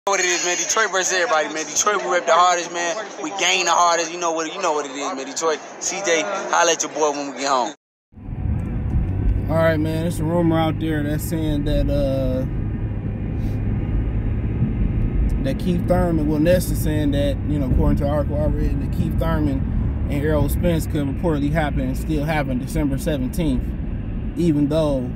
What it is, man. Detroit versus everybody, man. Detroit, we rep the hardest, man. We gain the hardest. You know what it is, man. Detroit, CJ, holla at your boy when we get home. All right, man. There's a rumor out there that's saying that that Keith Thurman, well, Ness is saying that, you know, according to the article I read, that Keith Thurman and Errol Spence could reportedly happen and still happen December 17th, even though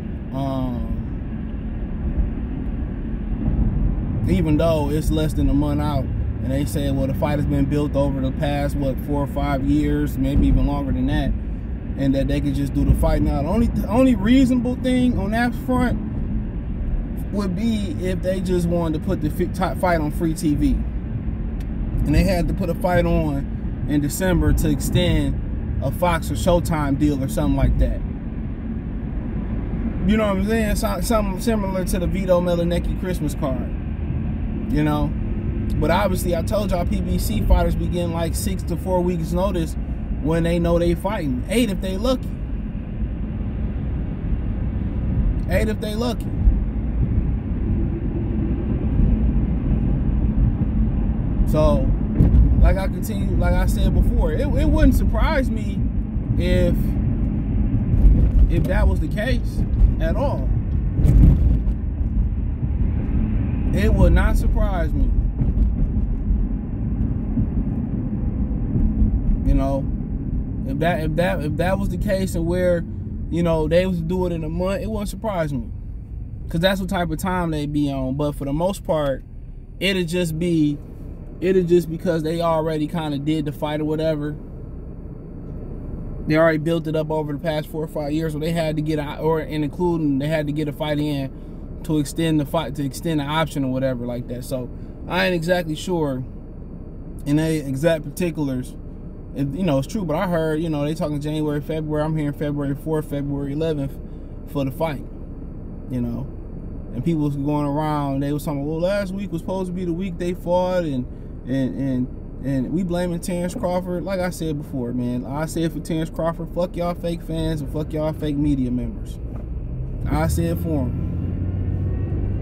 it's less than a month out. And they say, well, the fight has been built over the past, what, 4 or 5 years, maybe even longer than that, and that they could just do the fight now. The only reasonable thing on that front would be if they just wanted to put the fight on free TV. And they had to put a fight on in December to extend a Fox or Showtime deal or something like that. You know what I'm saying? Something similar to the Vito Melanecki Christmas card. You know? But obviously, I told y'all PBC fighters be getting like 6 to 4 weeks notice when they know they fighting. 8 if they lucky. 8 if they lucky. So, like I said before, it wouldn't surprise me if that was the case at all. It would not surprise me. You know, if that was the case, and where, you know, they was to do it in a month, it wouldn't surprise me, because that's what type of time they be on. But for the most part, it'd just because they already kind of did the fight or whatever. They already built it up over the past 4 or 5 years, where they had to get including they had to get a fight in to extend the fight, to extend the option or whatever like that. So I ain't exactly sure in the exact particulars. You know, it's true, but I heard, you know, they talking January, February. I'm hearing February 4th, February 11th for the fight. You know, and people was going around. They was talking, well, last week was supposed to be the week they fought, and we blaming Terrence Crawford. Like I said before, man, I said for Terrence Crawford, fuck y'all fake fans and fuck y'all fake media members. I said for him,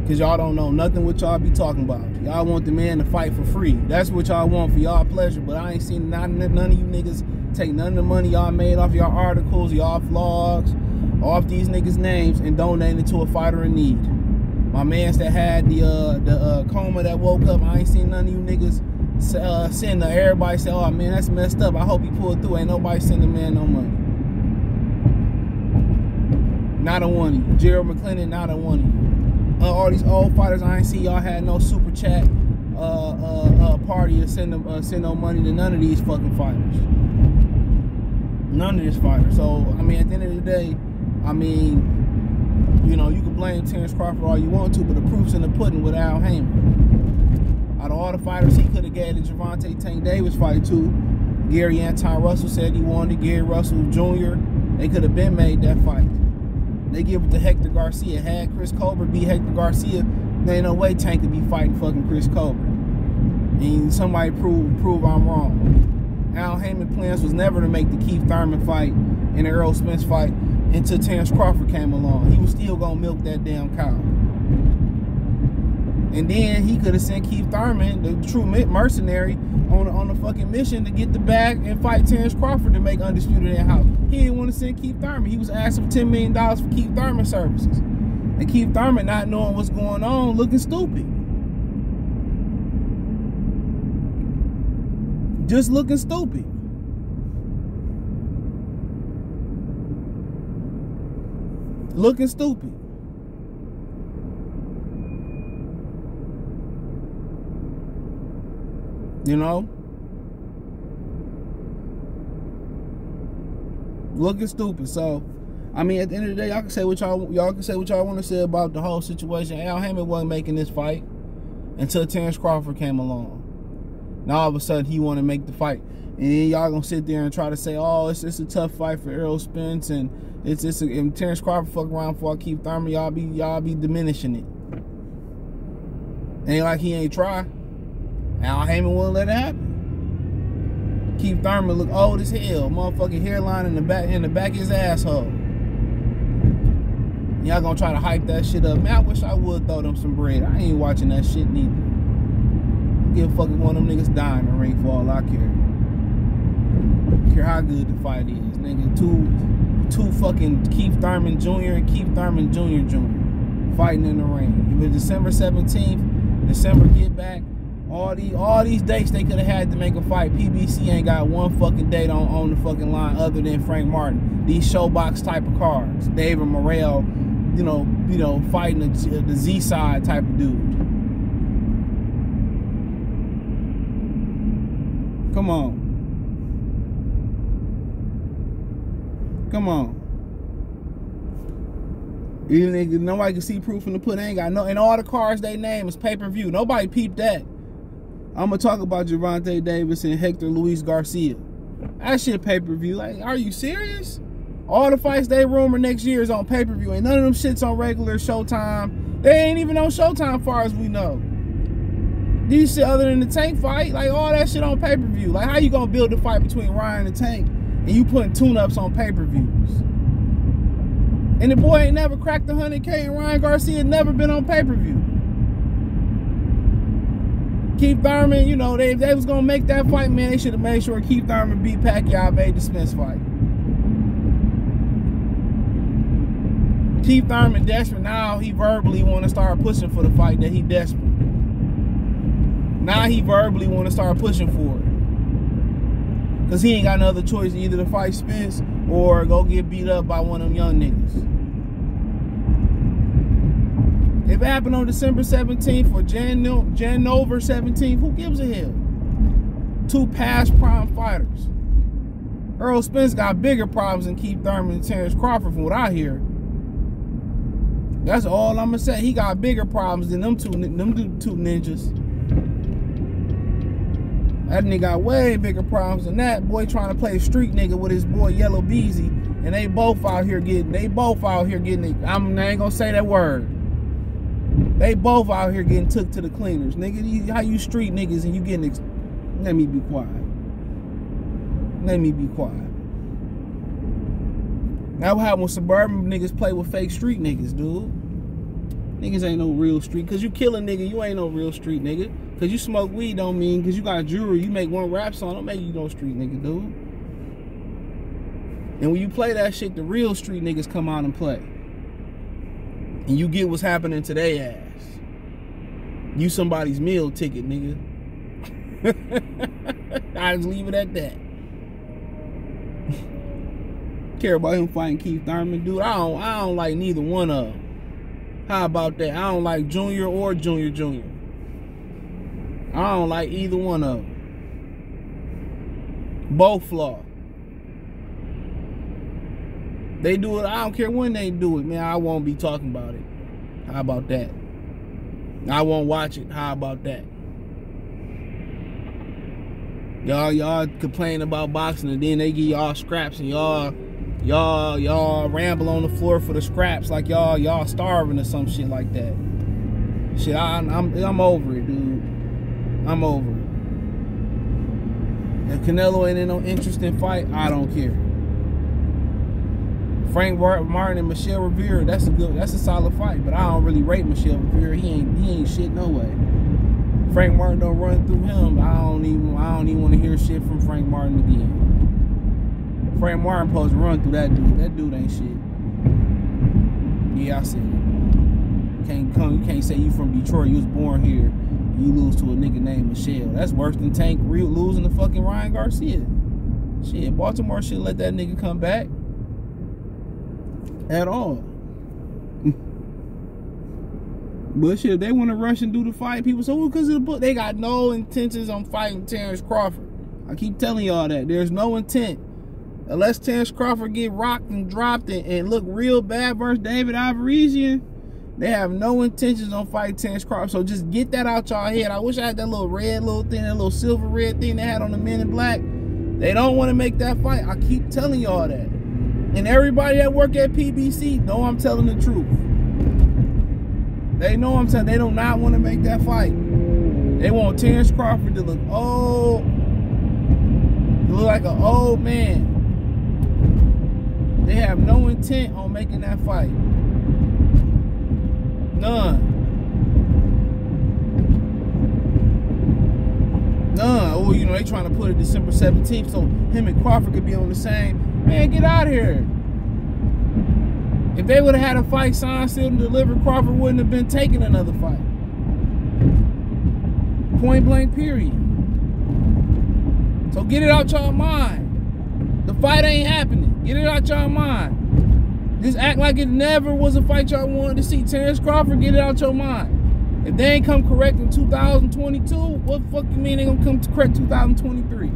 because y'all don't know nothing what y'all be talking about. Y'all want the man to fight for free. That's what y'all want for y'all pleasure. But I ain't seen none of you niggas take none of the money y'all made off y'all articles, y'all vlogs, off these niggas' names, and donate it to a fighter in need. My mans that had the coma that woke up, I ain't seen none of you niggas send to everybody say, oh man, that's messed up, I hope he pulled through. Ain't nobody send the man no money. Not a one of you. Gerald McClendon, not a one of you. All these old fighters, I ain't see y'all had no super chat party to send no money to none of these fucking fighters. None of these fighters. So I mean, at the end of the day, I mean, you know, you can blame Terrence Crawford all you want to, but the proof's in the pudding with Al Heyman. Out of all the fighters he could have gave the Gervonta Tank Davis fight to, Gary Anton Russell said he wanted Gary Russell Jr. They could have been made that fight. They give it to Hector Garcia. Had Chris Colbert beat Hector Garcia, there ain't no way Tank could be fighting fucking Chris Colbert. And somebody prove I'm wrong. Al Heyman plans was never to make the Keith Thurman fight and the Errol Spence fight until Terrence Crawford came along. He was still gonna milk that damn cow. And then he could have sent Keith Thurman, the true mercenary, on a fucking mission to get the bag and fight Terrence Crawford to make Undisputed in that house. He didn't want to send Keith Thurman. He was asking for $10 million for Keith Thurman services. And Keith Thurman, not knowing what's going on, looking stupid. Just looking stupid. Looking stupid. You know? Looking stupid. So, I mean, at the end of the day, y'all can say what y'all want to say about the whole situation. Al Heyman wasn't making this fight until Terrence Crawford came along. Now all of a sudden he want to make the fight, and then y'all gonna sit there and try to say, oh, it's a tough fight for Errol Spence, and and Terrence Crawford fuck around for Keith Thurman. Y'all be diminishing it. Ain't like he ain't try. Al Heyman wouldn't let it happen. Keith Thurman look old as hell, motherfucking hairline in the back of his asshole. Y'all gonna try to hype that shit up. Man, I wish I would throw them some bread. I ain't watching that shit neither. give a fuck if one of them niggas die in the ring for all I care. Care how good the fight is, nigga. Two fucking Keith Thurman Jr. and Keith Thurman Jr. fighting in the ring. It was December 17th. December get back. All these dates they could have had to make a fight. PBC ain't got one fucking date on the fucking line other than Frank Martin. These showbox type of cards. David Morrell, you know, fighting the Z side type of dude. Come on. Come on. Even if nobody can see proof in the pudding, ain't got no, and all the cards they name is pay-per-view. Nobody peeped that. I'm gonna talk about Gervonta Davis and Hector Luis Garcia. That shit pay-per-view. Like, are you serious? All the fights they rumor next year is on pay-per-view. Ain't none of them shits on regular Showtime. They ain't even on Showtime far as we know. These shit other than the Tank fight, like all that shit on pay-per-view. Like, how you gonna build the fight between Ryan and Tank and you putting tune-ups on pay-per-views? And the boy ain't never cracked 100K, and Ryan Garcia never been on pay-per-view. Keith Thurman, you know, if they was gonna make that fight, man, they should have made sure Keith Thurman beat Pacquiao, made the Spence fight. Keith Thurman desperate now. He verbally want to start pushing for the fight that he desperate. Now he verbally want to start pushing for it. Because he ain't got no other choice either to fight Spence or go get beat up by one of them young niggas. If it happened on December 17th or January 17th, who gives a hell? Two past prime fighters. Errol Spence got bigger problems than Keith Thurman and Terrence Crawford from what I hear. That's all I'm gonna say. He got bigger problems than them two ninjas. That nigga got way bigger problems than that. Boy trying to play street nigga with his boy Yellow Beezy, and they both out here getting it. I ain't gonna say that word. They both out here getting took to the cleaners. Nigga, how you street niggas and you getting... Let me be quiet. Let me be quiet. That's what happens when suburban niggas play with fake street niggas, dude. Niggas ain't no real street. Cause you kill a nigga, you ain't no real street nigga. Cause you smoke weed don't mean, cause you got jewelry, you make one rap song, don't make you no street nigga, dude. And when you play that shit, the real street niggas come out and play. And you get what's happening to their ass. You somebody's meal ticket, nigga. I just leave it at that. Care about him fighting Keith Thurman, dude. I don't like neither one of them. How about that? I don't like Junior or Junior. I don't like either one of them. Both flawed. They do it. I don't care when they do it, man. I won't be talking about it. How about that? I won't watch it. How about that? Y'all complain about boxing and then they give y'all scraps and y'all ramble on the floor for the scraps like y'all starving or some shit like that. Shit, I'm over it, dude. I'm over it. If Canelo ain't in no interesting fight, I don't care. Frank Martin and Michelle Rivera, that's a solid fight, but I don't really rate Michelle Rivera. He ain't shit no way. Frank Martin don't run through him. I don't even want to hear shit from Frank Martin again. Frank Martin supposed to run through that dude. That dude ain't shit. Yeah, I see it. You can't say you from Detroit, you was born here, you lose to a nigga named Michelle. That's worse than Tank losing to fucking Ryan Garcia. Shit, Baltimore should let that nigga come back. At all. But shit, if they want to rush and do the fight, people say, well, because of the book, they got no intentions on fighting Terrence Crawford. I keep telling y'all that. There's no intent. Unless Terrence Crawford get rocked and dropped and look real bad versus David Alvarez, they have no intentions on fighting Terrence Crawford. So just get that out y'all head. I wish I had that little red little thing, that little silver red thing they had on the Men in Black. They don't want to make that fight. I keep telling y'all that. And everybody that work at PBC know I'm telling the truth. They know I'm telling. They do not want to make that fight. They want Terrence Crawford to look old. To look like an old man. They have no intent on making that fight. None. oh, you know, they trying to put it December 17th so him and Crawford could be on the same. Man, get out of here. If they would have had a fight signed, sealed, and delivered, Crawford wouldn't have been taking another fight. Point blank, period. So get it out y'all mind. The fight ain't happening. Get it out y'all mind. Just act like it never was a fight y'all wanted to see. Terrence Crawford, get it out your mind. If they ain't come correct in 2022, what the fuck you mean they gonna come to correct 2023?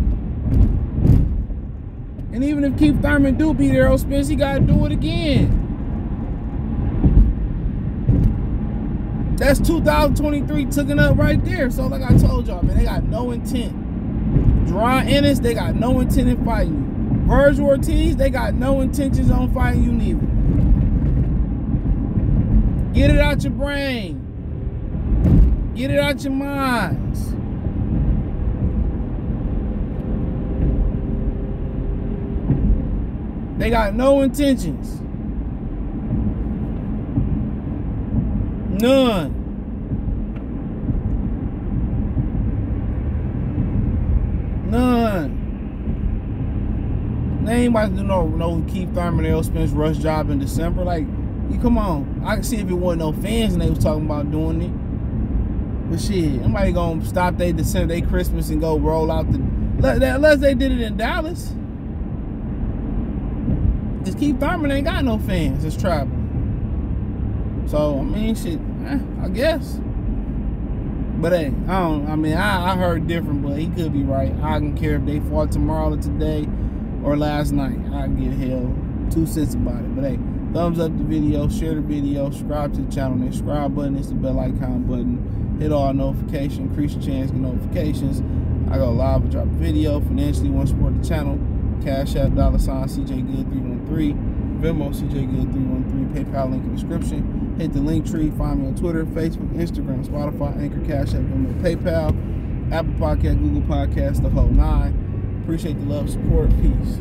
And even if Keith Thurman do beat Errol Spence, he gotta do it again. That's 2023 taken up right there. So like I told y'all, man, they got no intent. Deron Ennis, they got no intent in fighting you. Virgil Ortiz, they got no intentions on fighting you neither. Get it out your brain. Get it out your minds. They got no intentions. None. None. They ain't about to do no Keith Thurman, Errol Spence rush job in December. Like, you come on. I can see if it wasn't no fans and they was talking about doing it. But shit, nobody gonna stop their December, their Christmas and go roll out the... Unless they did it in Dallas. Because Keith Thurman ain't got no fans that's traveling. So, I mean, shit, I guess. But hey, I heard different, but he could be right. I don't care if they fought tomorrow or today or last night. I give hell 2 cents about it. But hey, thumbs up the video, share the video, subscribe to the channel. The subscribe button is the bell icon button. Hit all notifications, increase your chance to get notifications. I go live and drop a video. Financially, want to support the channel. Cash App, $CJGood313. Venmo, CJGood313. PayPal link in the description. Hit the link tree. Find me on Twitter, Facebook, Instagram, Spotify, Anchor, Cash App, Venmo, PayPal, Apple Podcast, Google Podcast, the whole 9. Appreciate the love, support. Peace.